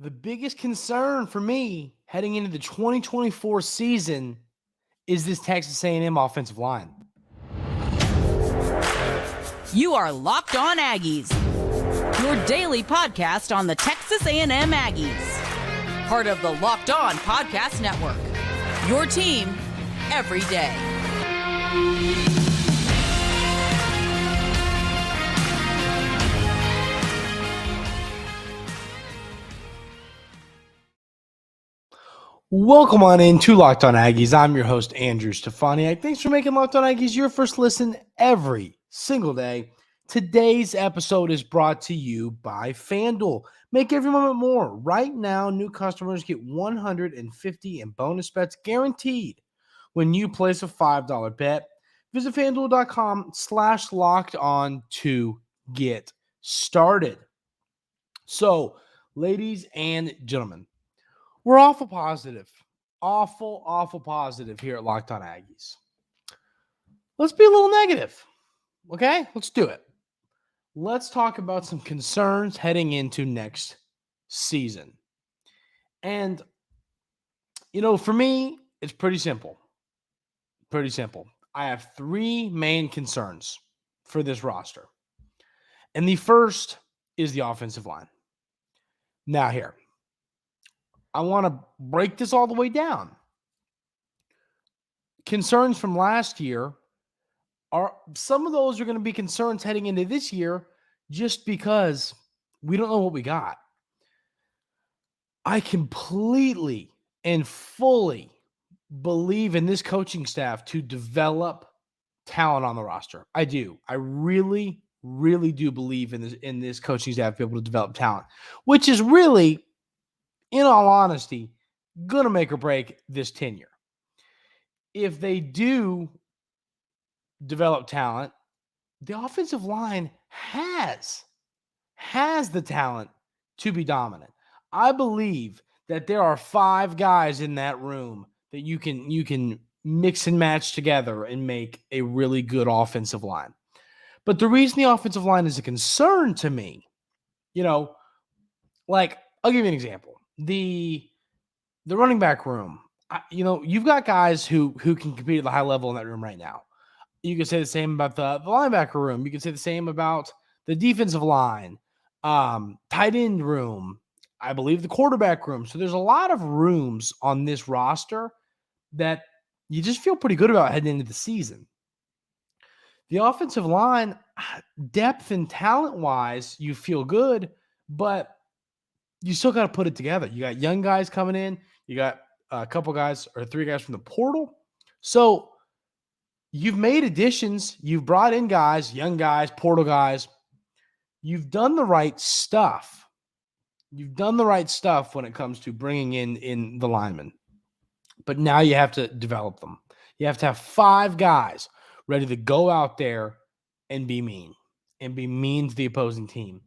The biggest concern for me heading into the 2024 season is this Texas A&M offensive line. You are Locked On Aggies, your daily podcast on the Texas A&M Aggies. Part of the Locked On Podcast Network, your team every day. Welcome on into Locked On Aggies. I'm your host, Andrew Stefaniak. Thanks for making Locked On Aggies your first listen every single day. Today's episode is brought to you by FanDuel. Make every moment more. Right now, new customers get 150 in bonus bets guaranteed when you place a $5 bet. Visit FanDuel.com/lockedon to get started. So, ladies and gentlemen, we're awful positive here at Locked On Aggies. Let's be a little negative, okay? Let's do it. Let's talk about some concerns heading into next season. And, for me, it's pretty simple. I have three main concerns for this roster. And the first is the offensive line. Now here, I want to break this all the way down. Concerns from last year some of those are going to be concerns heading into this year just because we don't know what we got. I completely and fully believe in this coaching staff to develop talent on the roster. I do. I really, really do believe in this coaching staff to be able to develop talent, which is really, in all honesty, going to make or break this tenure. If they do develop talent, the offensive line has the talent to be dominant. I believe that there are 5 guys in that room that you can mix and match together and make a really good offensive line. But the reason the offensive line is a concern to me, I'll give you an example. The running back room, you've got guys who can compete at the high level in that room right now. You can say the same about the linebacker room. You can say the same about the defensive line, tight end room, I believe the quarterback room. So there's a lot of rooms on this roster that you just feel pretty good about heading into the season. The offensive line, depth and talent-wise, you feel good, but you still got to put it together. You got young guys coming in. You got a couple guys or 3 guys from the portal. So you've made additions. You've brought in guys, young guys, portal guys. You've done the right stuff. When it comes to bringing in the linemen. But now you have to develop them. You have to have 5 guys ready to go out there and be mean to the opposing team.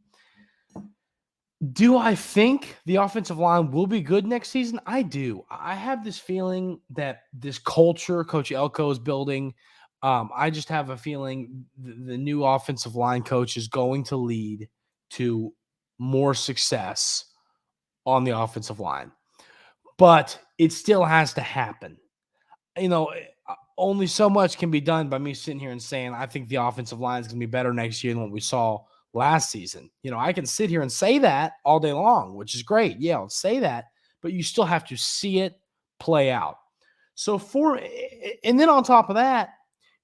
Do I think the offensive line will be good next season? I do. I have this feeling that this culture Coach Elko is building, I just have a feeling the new offensive line coach is going to lead to more success on the offensive line. But it still has to happen. Only so much can be done by me sitting here and saying, I think the offensive line is going to be better next year than what we saw last season. I can sit here and say that all day long, which is great. Yeah, I'll say that, but you still have to see it play out. And then on top of that,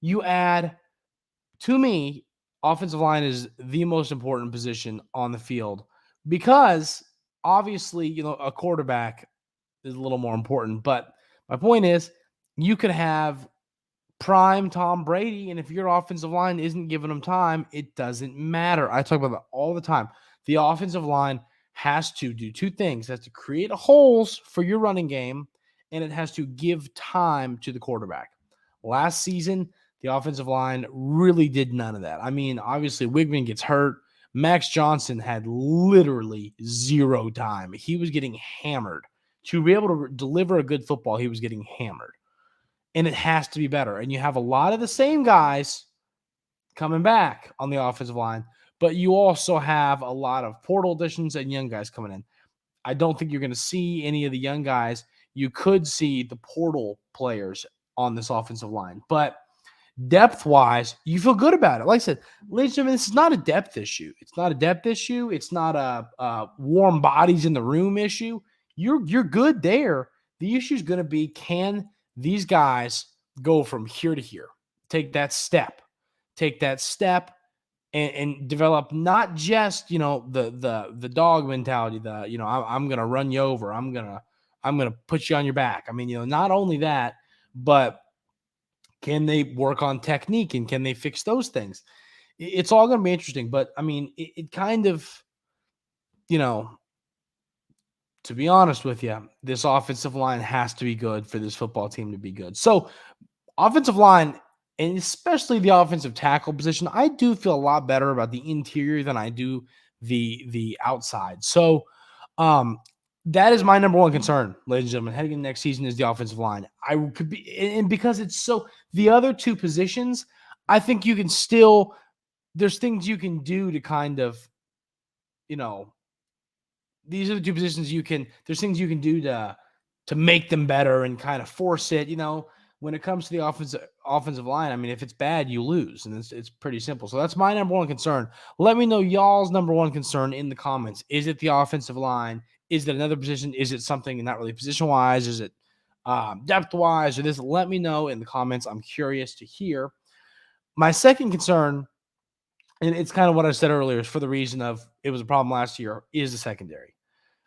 you add, to me, offensive line is the most important position on the field because obviously, a quarterback is a little more important. But my point is, you could have prime Tom Brady, and if your offensive line isn't giving him time, it doesn't matter. I talk about that all the time. The offensive line has to do 2 things. It has to create holes for your running game, and it has to give time to the quarterback. Last season, the offensive line really did none of that. I mean, obviously, Wigman gets hurt. Max Johnson had literally 0 time. He was getting hammered. To be able to deliver a good football, he was getting hammered. And it has to be better. And you have a lot of the same guys coming back on the offensive line, but you also have a lot of portal additions and young guys coming in. I don't think you're going to see any of the young guys. You could see the portal players on this offensive line, but depth-wise, you feel good about it. Like I said, ladies and gentlemen, this is not a depth issue. It's not a depth issue. It's not a warm bodies in the room issue. You're good there. The issue is going to be, can these guys go from here to here? Take that step. And develop not just, the dog mentality, I'm gonna run you over, I'm gonna put you on your back. I mean, not only that, but can they work on technique and can they fix those things? It's all gonna be interesting. But I mean, it kind of, to be honest with you, this offensive line has to be good for this football team to be good. So offensive line, and especially the offensive tackle position, I do feel a lot better about the interior than I do the outside. So that is my number one concern, ladies and gentlemen, heading into next season, is the offensive line. I could be, and because it's so, the other two positions, I think you can still, there's things you can do to kind of, these are the two positions there's things you can do to make them better and kind of force it. When it comes to the offensive line, I mean, if it's bad, you lose, and it's pretty simple. So that's my number one concern. Let me know y'all's number one concern in the comments. Is it the offensive line? Is it another position? Is it something not really position-wise? Is it depth-wise? Or this? Let me know in the comments. I'm curious to hear. My second concern, and it's kind of what I said earlier, is for the reason of it was a problem last year, is the secondary.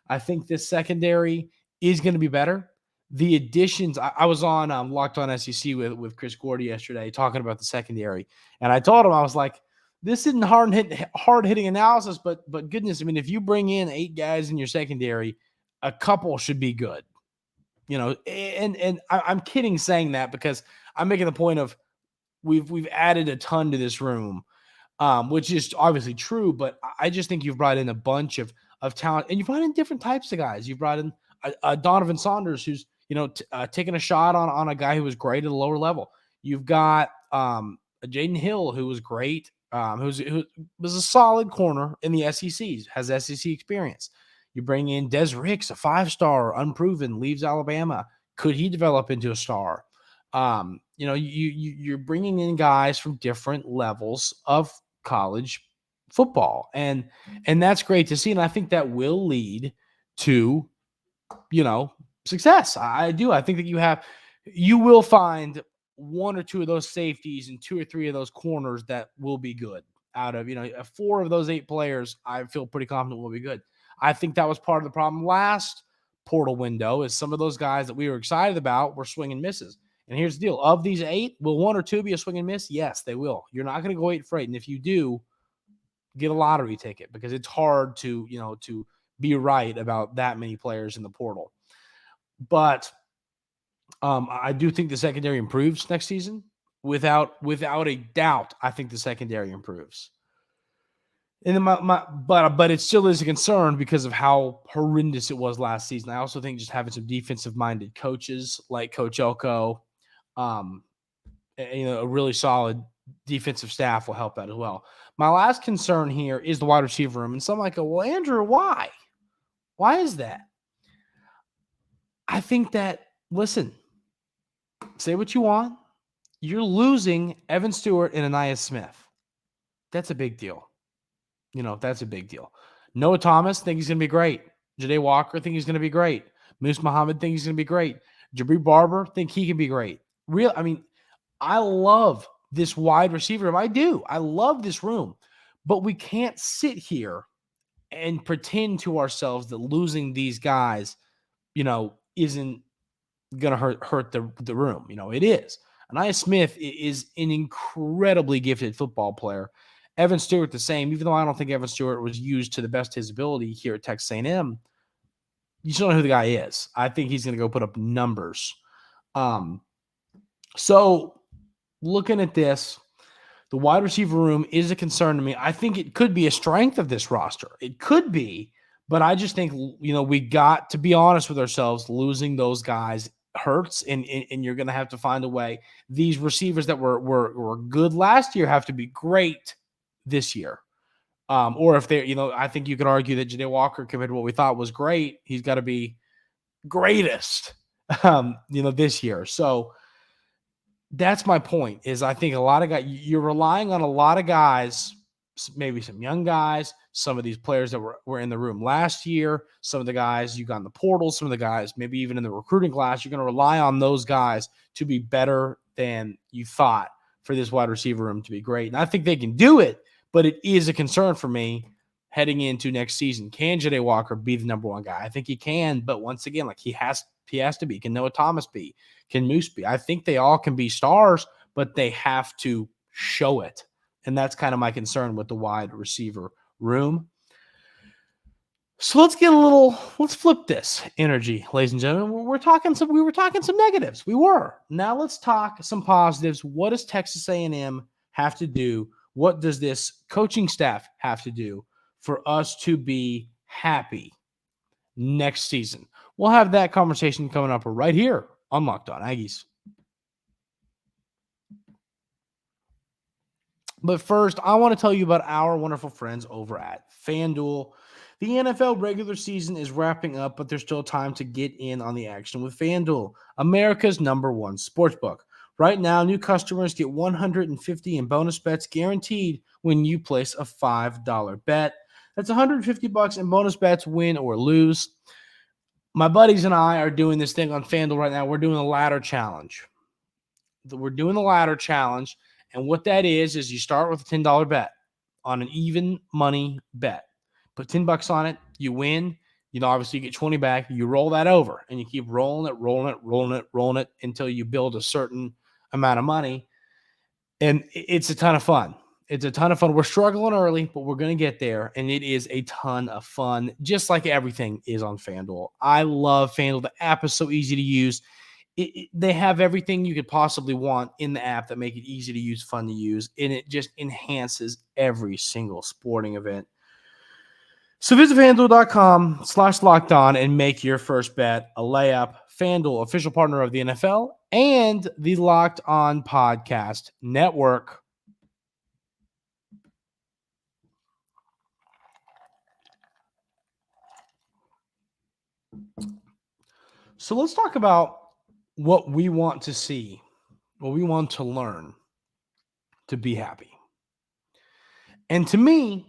I think this secondary is going to be better. The additions, I was on Locked On SEC with Chris Gordy yesterday talking about the secondary, and I told him, I was like, this isn't hard-hitting analysis, but goodness, I mean, if you bring in 8 guys in your secondary, a couple should be good. And I'm kidding saying that, because I'm making the point of we've added a ton to this room, which is obviously true, but I just think you've brought in a bunch of talent, and you brought in different types of guys. You brought in a Donovan Saunders, who's taking a shot on a guy who was great at a lower level. You've got a Jaden Hill, who was great, who was a solid corner in the SEC, has SEC experience. You bring in Des Ricks, a 5-star, unproven, leaves Alabama. Could he develop into a star? You're bringing in guys from different levels of college football, and that's great to see. And I think that will lead to, success. I do. I think that you will find 1 or 2 of those safeties and 2 or 3 of those corners that will be good. Out of 4 of those 8 players, I feel pretty confident will be good. I think that was part of the problem last portal window, is some of those guys that we were excited about were swing and misses. And here's the deal: of these 8, will 1 or 2 be a swing and miss? Yes, they will. You're not going to go 8 for 8, and if you do, get a lottery ticket, because it's hard to be right about that many players in the portal. But I do think the secondary improves next season. Without a doubt, I think the secondary improves. And then but it still is a concern because of how horrendous it was last season. I also think just having some defensive-minded coaches like Coach Elko, a really solid defensive staff will help out as well. My last concern here is the wide receiver room. And some might go, well, Andrew, why? Why is that? I think that, listen, say what you want. You're losing Evan Stewart and Anais Smith. That's a big deal. That's a big deal. Noah Thomas, think he's going to be great. Ja'Day Walker, think he's going to be great. Moose Muhammad, think he's going to be great. Jabri Barber, think he can be great. I love this wide receiver room. I do. I love this room. But we can't sit here and pretend to ourselves that losing these guys, isn't going to hurt the room. It is. Anais Smith is an incredibly gifted football player. Evan Stewart the same, even though I don't think Evan Stewart was used to the best of his ability here at Texas A&M. You still know who the guy is. I think he's going to go put up numbers. So looking at this, the wide receiver room is a concern to me. I think it could be a strength of this roster. It could be, but I just think, we got to be honest with ourselves. Losing those guys hurts, and you're going to have to find a way. These receivers that were good last year have to be great this year. Or if they're, I think you could argue that Janae Walker, compared to what we thought was great, he's got to be greatest, this year. So that's my point, is I think a lot of guys, you're relying on a lot of guys, maybe some young guys, some of these players that were in the room last year, some of the guys you got in the portal, some of the guys maybe even in the recruiting class. You're going to rely on those guys to be better than you thought for this wide receiver room to be great. And I think they can do it, but it is a concern for me heading into next season. Can Janae Walker be the number one guy? I think he can, but once again, like he has to be. Can Noah Thomas be? Can Moose be? I think they all can be stars, but they have to show it. And that's kind of my concern with the wide receiver room. So let's flip this energy, ladies and gentlemen. We were talking some negatives. We were. Now let's talk some positives. What does Texas A&M have to do? What does this coaching staff have to do for us to be happy next season? We'll have that conversation coming up right here on Locked On Aggies. But first, I want to tell you about our wonderful friends over at FanDuel. The NFL regular season is wrapping up, but there's still time to get in on the action with FanDuel, America's #1 sportsbook. Right now, new customers get $150 in bonus bets guaranteed when you place a $5 bet. That's $150 in bonus bets, win or lose. My buddies and I are doing this thing on FanDuel right now. We're doing a ladder challenge. And what that is you start with a $10 bet on an even money bet. Put $10 on it, you win. Obviously you get 20 back. You roll that over, and you keep rolling it until you build a certain amount of money. And it's a ton of fun. We're struggling early, but we're going to get there, and it is a ton of fun, just like everything is on FanDuel. I love FanDuel. The app is so easy to use. They have everything you could possibly want in the app that make it easy to use, fun to use, and it just enhances every single sporting event. So visit FanDuel.com/lockedon and make your first bet a layup. FanDuel, official partner of the NFL and the Locked On Podcast Network. So let's talk about what we want to see, what we want to learn to be happy. And to me,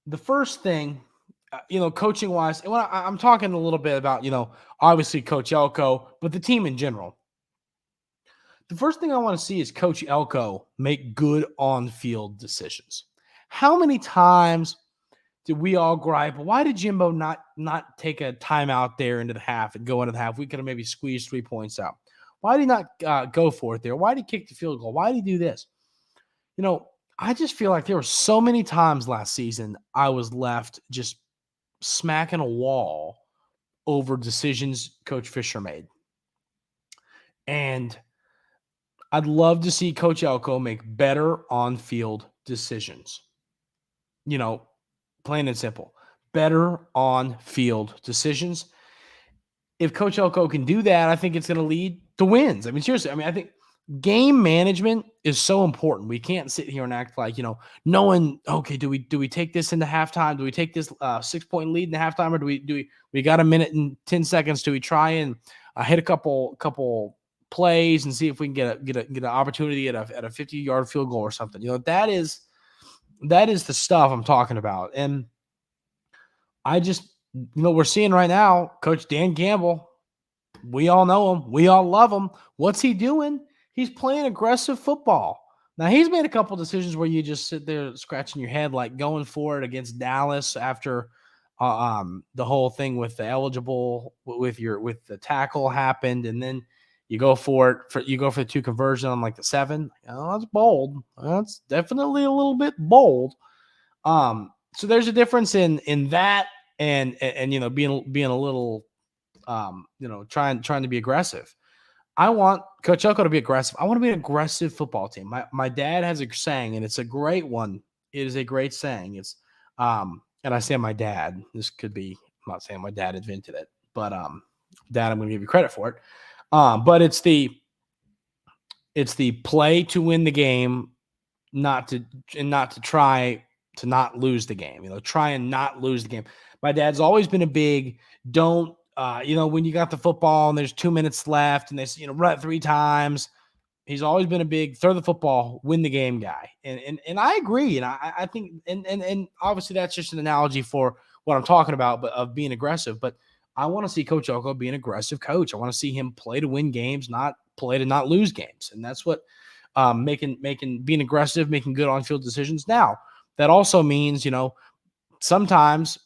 the first thing, coaching wise, and when I'm talking a little bit about, obviously Coach Elko, but the team in general. The first thing I want to see is Coach Elko make good on-field decisions. How many times did we all gripe, why did Jimbo not take a timeout there into the half and go into the half? We could have maybe squeezed 3 points out. Why did he not go for it there? Why did he kick the field goal? Why did he do this? I just feel like there were so many times last season I was left just smacking a wall over decisions Coach Fisher made. And I'd love to see Coach Elko make better on-field decisions. Plain and simple. Better on-field decisions. If Coach Elko can do that, I think it's going to lead to wins. I mean, seriously, I think game management is so important. We can't sit here and act like, knowing, okay, do we take this into halftime? Do we take this 6-point lead in the halftime, or do we got a minute and 10 seconds? Do we try and hit a couple plays and see if we can get an opportunity at a 50-yard field goal or something? That is the stuff I'm talking about. And I just, we're seeing right now, Coach Dan Campbell, we all know him. We all love him. What's he doing? He's playing aggressive football. Now, he's made a couple decisions where you just sit there scratching your head, like going for it against Dallas after the whole thing with the eligible with the tackle happened, and then you go for the 2 conversion on like the 7. That's bold. That's definitely a little bit bold. So there's a difference in that and being a little trying to be aggressive. I want Coach Elko to be aggressive. I want to be an aggressive football team. My dad has a saying, and it's a great one. It is a great saying. It's and I say my dad. This could be, I'm not saying my dad invented it, but Dad, I'm going to give you credit for it. But it's the play to win the game, not to try not lose the game. Try and not lose the game. My dad's always been a big don't. When you got the football and there's 2 minutes left and they run it 3 times. He's always been a big throw the football, win the game guy. And I agree. And I think, and obviously that's just an analogy for what I'm talking about, but of being aggressive. But I want to see Coach Elko be an aggressive coach. I want to see him play to win games, not play to not lose games. And that's what being aggressive, making good on-field decisions. Now, that also means, sometimes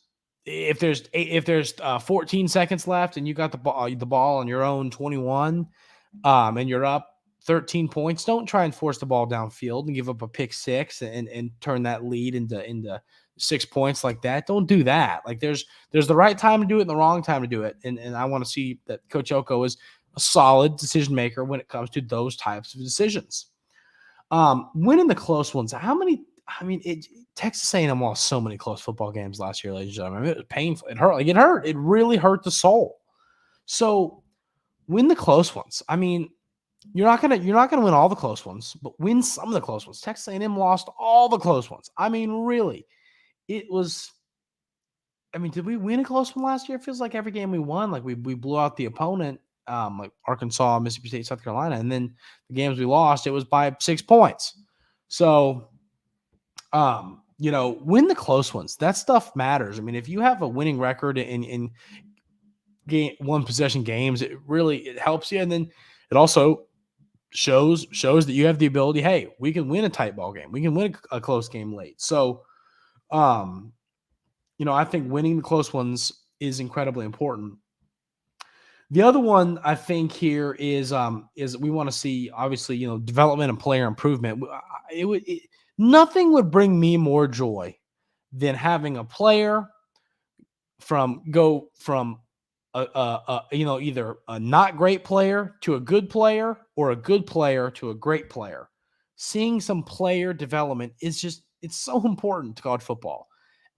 if there's 14 seconds left and you got the ball on your own 21, and you're up 13 points, don't try and force the ball downfield and give up a pick six and turn that lead into 6 points like that. Don't do that. Like there's the right time to do it and the wrong time to do it. And I want to see that Coach Elko is a solid decision maker when it comes to those types of decisions. Winning the close ones. Texas A&M lost so many close football games last year, ladies and gentlemen. It was painful. It hurt. It hurt. It really hurt the soul. So win the close ones. You're not gonna win all the close ones, but win some of the close ones. Texas A&M lost all the close ones. Really, it was. Did we win a close one last year? It feels like every game we won, like we blew out the opponent, like Arkansas, Mississippi State, South Carolina, and then the games we lost, it was by 6 points. So, win the close ones. That stuff matters. If you have a winning record in game one possession games, it helps you, and then it also shows that you have the ability. Hey, we can win a tight ball game. We can win a close game late. So, I think winning the close ones is incredibly important. The other one I think here is we want to see, obviously, development and player improvement. Nothing would bring me more joy than having a player go from either a not great player to a good player or a good player to a great player. Seeing some player development it's so important to college football.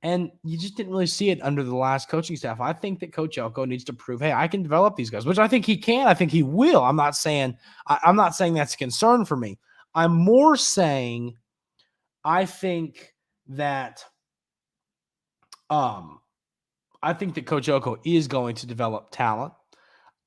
And you just didn't really see it under the last coaching staff. I think that Coach Elko needs to prove, hey, I can develop these guys, which I think he can. I think he will. I'm not saying that's a concern for me. I'm more saying I think that Coach Elko is going to develop talent.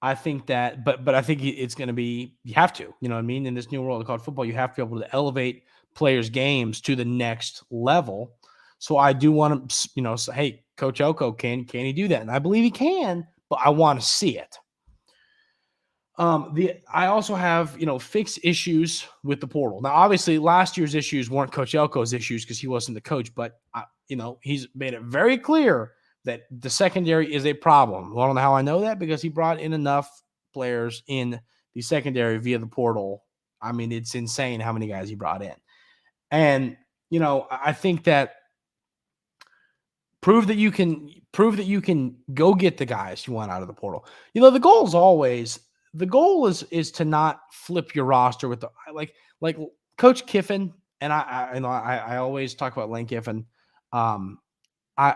I think that, but I think it's going to be, you have to, in this new world of college football, you have to be able to elevate players' games to the next level. So I do want to, say, hey, Coach Elko, can he do that? And I believe he can, but I want to see it. I also have, fix issues with the portal. Now, obviously, last year's issues weren't Coach Elko's issues because he wasn't the coach, but he's made it very clear that the secondary is a problem. Well, I don't know how I know that, because he brought in enough players in the secondary via the portal. It's insane how many guys he brought in. And, I think that prove that you can go get the guys you want out of the portal. The goal is to not flip your roster with like Coach Kiffin. And I always talk about Lane Kiffin. I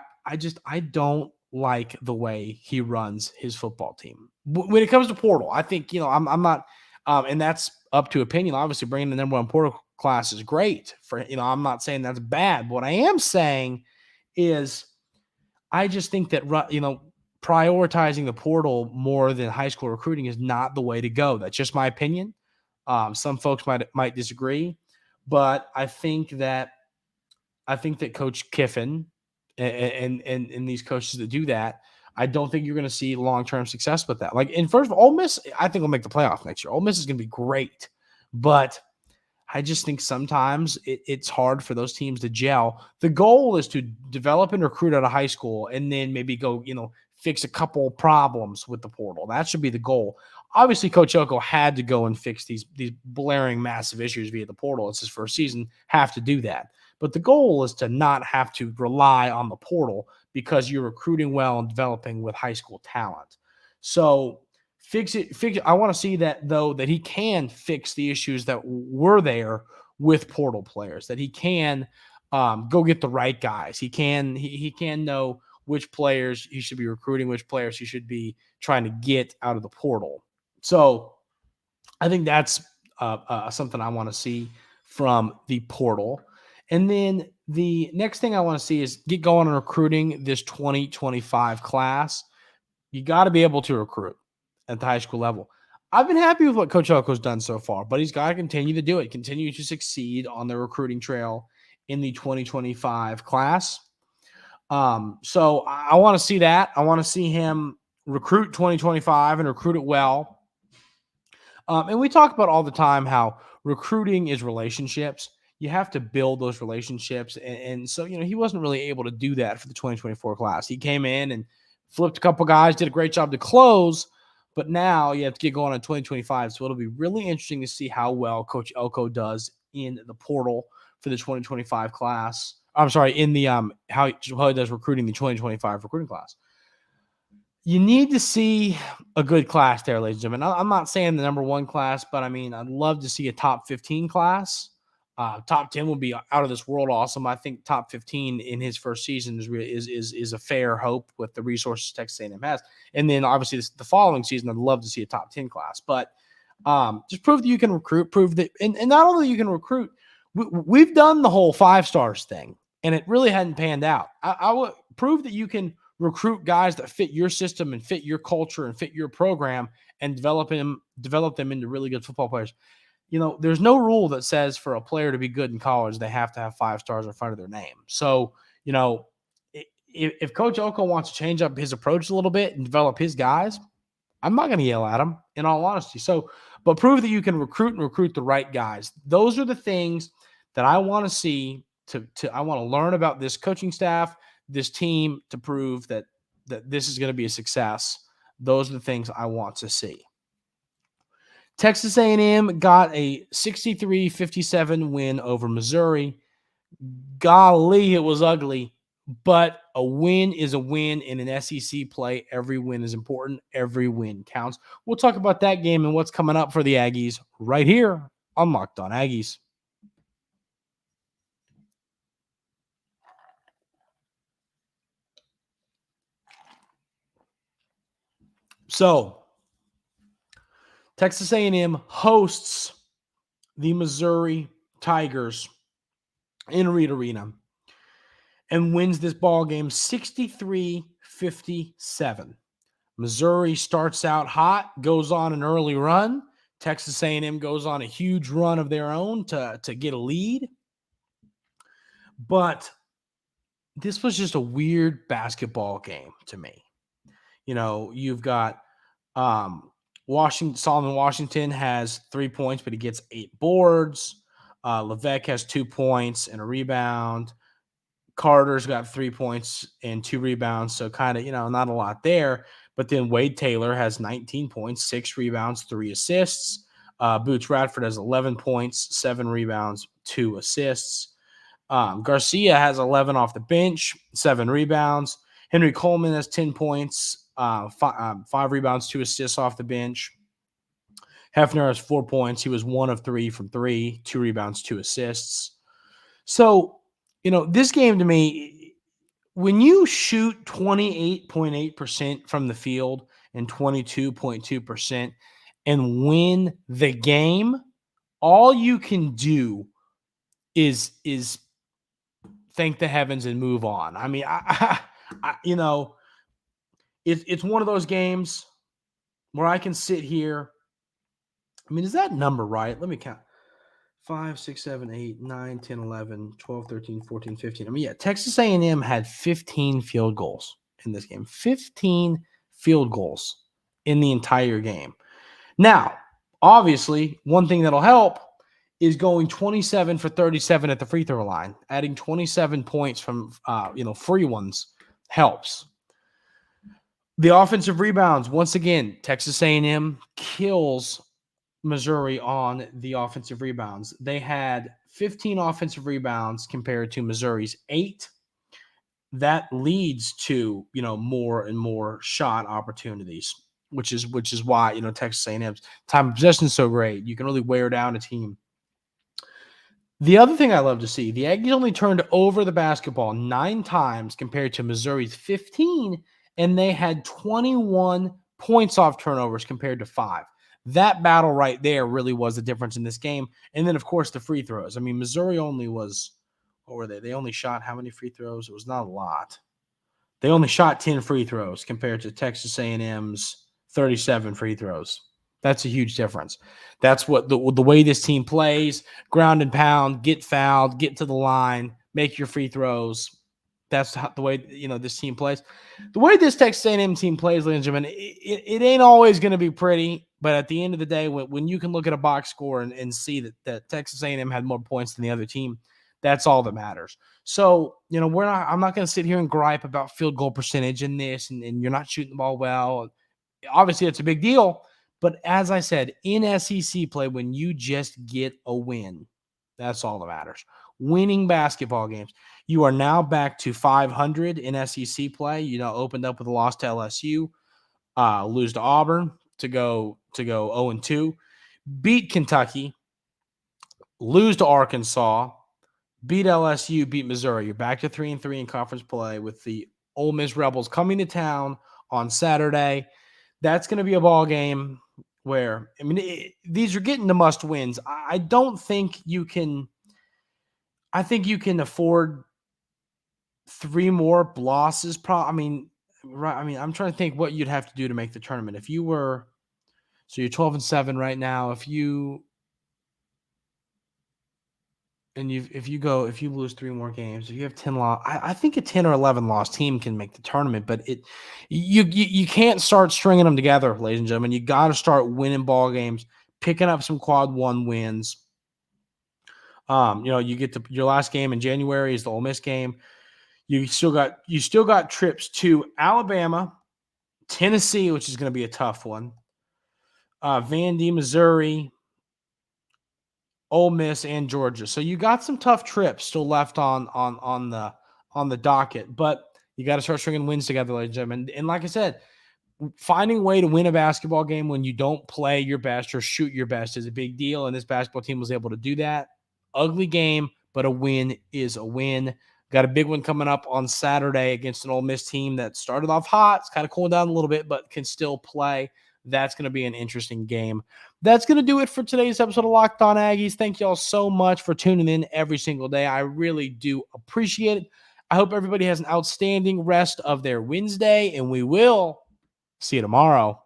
don't like the way he runs his football team when it comes to portal. I think, I'm not, and that's up to opinion. Obviously, bringing the number one portal class is great for, I'm not saying that's bad. But what I am saying is I just think that, prioritizing the portal more than high school recruiting is not the way to go. That's just my opinion. Some folks might disagree, but I think that Coach Kiffin and these coaches that do that, I don't think you're going to see long-term success with that. And first of all, Ole Miss, I think will make the playoff next year. Ole Miss is going to be great, but I just think sometimes it's hard for those teams to gel. The goal is to develop and recruit out of high school and then maybe go, fix a couple problems with the portal. That should be the goal. Obviously, Coach Elko had to go and fix these blaring massive issues via the portal. It's his first season, have to do that. But the goal is to not have to rely on the portal because you're recruiting well and developing with high school talent. So fix it. I want to see that, though, that he can fix the issues that were there with portal players, that he can go get the right guys. He can know which players he should be recruiting, which players he should be trying to get out of the portal. So I think that's something I want to see from the portal. And then The next thing I want to see is get going on recruiting this 2025 class. You got to be able to recruit at the high school level. I've been happy with what Coach Elko's done so far, but he's got to continue to do it, continue to succeed on the recruiting trail in the 2025 class. So I want to see that. I want to see him recruit 2025 and recruit it well. And we talk about all the time how recruiting is relationships. You have to build those relationships. And so, he wasn't really able to do that for the 2024 class. He came in and flipped a couple guys, did a great job to close, but now you have to get going on 2025. So it'll be really interesting to see how well Coach Elko does in the portal for the 2025 class. I'm sorry, in the how he does recruiting the 2025 recruiting class. You need to see a good class there, ladies and gentlemen. I'm not saying the number one class, but I'd love to see a top 15 class. Top 10 would be out of this world awesome. I think top 15 in his first season is a fair hope with the resources Texas A&M has. And then obviously the following season, I'd love to see a top 10 class. But just prove that you can recruit, prove that, and not only you can recruit, we've done the whole 5 stars thing, and it really hadn't panned out. I would prove that you can recruit guys that fit your system and fit your culture and fit your program and develop them into really good football players. There's no rule that says for a player to be good in college, they have to have 5 stars in front of their name. So, if Coach Elko wants to change up his approach a little bit and develop his guys, I'm not going to yell at him, in all honesty. So, but prove that you can recruit the right guys. Those are the things that I want to see. I want to learn about this coaching staff, this team, to prove that this is going to be a success. Those are the things I want to see. Texas A&M got a 63-57 win over Missouri. Golly, it was ugly, but a win is a win in an SEC play. Every win is important. Every win counts. We'll talk about that game and what's coming up for the Aggies right here on Locked On Aggies. So, Texas A&M hosts the Missouri Tigers in Reed Arena and wins this ball game 63-57. Missouri starts out hot, goes on an early run. Texas A&M goes on a huge run of their own to get a lead. But this was just a weird basketball game to me. You've got Solomon Washington has 3 points, but he gets 8 boards. Levesque has 2 points and a rebound. Carter's got 3 points and 2 rebounds, so kind of, not a lot there. But then Wade Taylor has 19 points, 6 rebounds, 3 assists. Boots Radford has 11 points, 7 rebounds, 2 assists. Garcia has 11 off the bench, 7 rebounds. Henry Coleman has 10 points, 5 rebounds, 2 assists off the bench. Hefner has 4 points. He was 1 of 3 from 3, 2 rebounds, 2 assists. So, this game to me, when you shoot 28.8% from the field and 22.2% and win the game, all you can do is thank the heavens and move on. It's one of those games where I can sit here. Is that number right? Let me count. 5, 6, 7, 8, 9, 10, 11, 12, 13, 14, 15. Texas A&M had 15 field goals in this game. 15 field goals in the entire game. Now, obviously, one thing that'll help is going 27 for 37 at the free throw line. Adding 27 points from free ones helps. The offensive rebounds, once again, Texas A&M kills Missouri on the offensive rebounds. They had 15 offensive rebounds compared to Missouri's 8. That leads to, more and more shot opportunities, which is why, Texas A&M's time of possession is so great. You can really wear down a team. The other thing I love to see, the Aggies only turned over the basketball 9 times compared to Missouri's 15, and they had 21 points off turnovers compared to 5. That battle right there really was the difference in this game. And then, of course, the free throws. Missouri only was, what were they? They only shot how many free throws? It was not a lot. They only shot 10 free throws compared to Texas A&M's 37 free throws. That's a huge difference. That's what the way this team plays, ground and pound, get fouled, get to the line, make your free throws. That's the way, this team plays. The way this Texas A&M team plays, ladies and gentlemen, it ain't always going to be pretty, but at the end of the day, when you can look at a box score and see that Texas A&M had more points than the other team, that's all that matters. So, I'm not going to sit here and gripe about field goal percentage in this, and you're not shooting the ball well. Obviously, it's a big deal. But as I said, in SEC play, when you just get a win, that's all that matters. Winning basketball games. You are now back to 500 in SEC play. Opened up with a loss to LSU, lose to Auburn to go 0-2, beat Kentucky, lose to Arkansas, beat LSU, beat Missouri. You're back to 3-3 in conference play with the Ole Miss Rebels coming to town on Saturday. That's going to be a ball game where, these are getting to must wins. I don't think you can. I think you can afford 3 more losses. I'm trying to think what you'd have to do to make the tournament. If you were, so you're 12-7 right now. If you lose 3 more games, if you have 10 loss, I think a 10 or 11 loss team can make the tournament, but you can't start stringing them together, ladies and gentlemen. You got to start winning ball games, picking up some quad 1 wins. You get to your last game in January is the Ole Miss game. You still got trips to Alabama, Tennessee, which is going to be a tough one. Vandy, Missouri, Ole Miss, and Georgia. So you got some tough trips still left on the docket, but you got to start stringing wins together, ladies and gentlemen. And like I said, finding a way to win a basketball game when you don't play your best or shoot your best is a big deal, and this basketball team was able to do that. Ugly game, but a win is a win. Got a big one coming up on Saturday against an Ole Miss team that started off hot. It's kind of cooling down a little bit, but can still play. That's going to be an interesting game. That's going to do it for today's episode of Locked On Aggies. Thank you all so much for tuning in every single day. I really do appreciate it. I hope everybody has an outstanding rest of their Wednesday, and we will see you tomorrow.